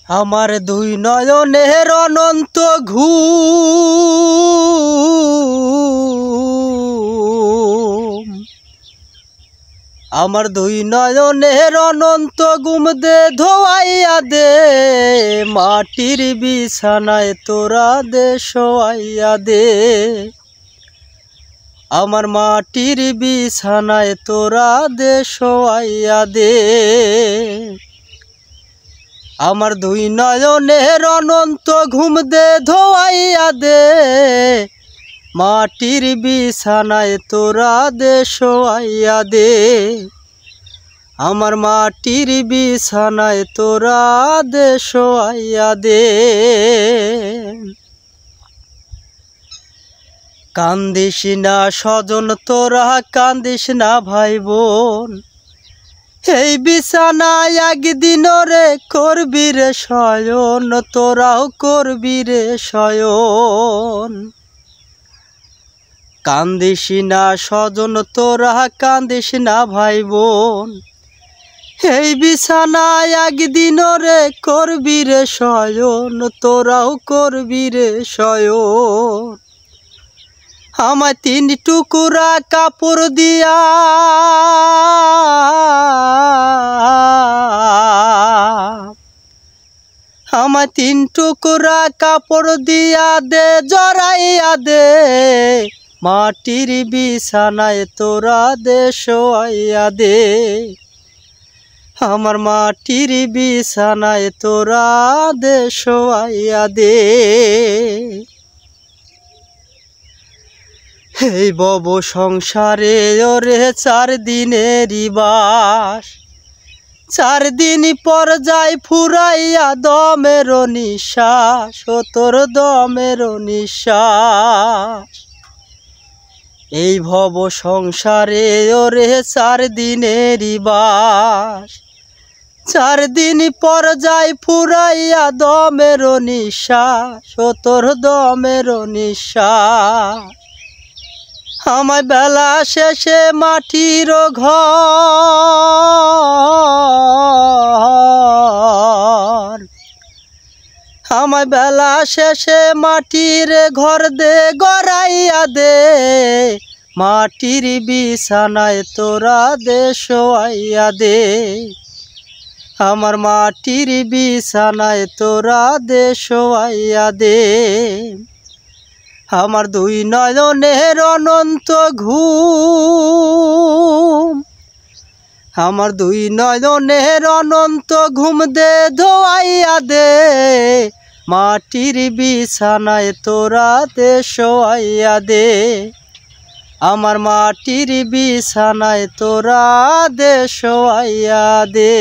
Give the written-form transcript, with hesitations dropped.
আমার দুই নয়নের অনন্ত ঘুম, আমার দুই নয়নের অনন্ত ঘুম দে ধোয়াইয়া দে, মাটির বিছানায় তোরা দে শোয়াইয়া দে। আমার মাটির বিছানায় তোরা দে শোয়াইয়া দে। আমার দুই নয়নের অনন্ত ঘুম দে ধোয়াইয়া দে, মাটির বিছানায় তোরা দে শোয়াইয়া দে। আমার মাটির বিছানায় তোরা দে শোয়াইয়া দে। কান্দিস না স্বজন তোরা, কান্দিস না ভাই বোন, এই বিছানায় একদিন রে করবি রে শয়ন, তোরাও করবি রে শয়ন। কান্দিস না স্বজন তোরা, কান্দিস না ভাই বোন, এই বিছানায় একদিন রে করবি রে শয়ন, তোরাও করবি রে শয়ন। আমার তিন টুকুরা কাপড় দিয়া আমার তিন টুকুরা কাপড় দিয়া দে জড়াইয়া দে, মাটির বিছানায় তোরা দে শোয়াইয়া দে। আমার মাটির বিছানায় তোরা দে শোয়াইয়া দে। এই বব সংসারে ওরে 4 দিনেরই বাস, 4 দিন পর যাই ফুরাইয়া দমের নিঃশ্বাস, ও তোর দমের নিঃশ্বাস। এই ভব সংসারে ওরে 4 দিনেরই বাস, 4 দিন পর যাই ফুরাইয়া দমের নিঃশ্বাস, ও তোর দমের নিঃশ্বাস। আমায় বেলা শেষে মাটির ঘর, আমায় বেলা শেষে মাটির ঘর দে গড়াইয়া দে, মাটির বিছানায় তোরা দে শোয়াইয়া দে। আমার মাটির বিছানায় তোরা দে শোয়াইয়া দে। আমার দুই নয়নের অনন্ত ঘুম, আমার দুই নয়নের অনন্ত ঘুম দে ধোয়াইয়া দে, মাটির বিছানায় তোরা দে শোয়াইয়া দে। আমার মাটির বিছানায় তোরা দে শোয়াইয়া দে।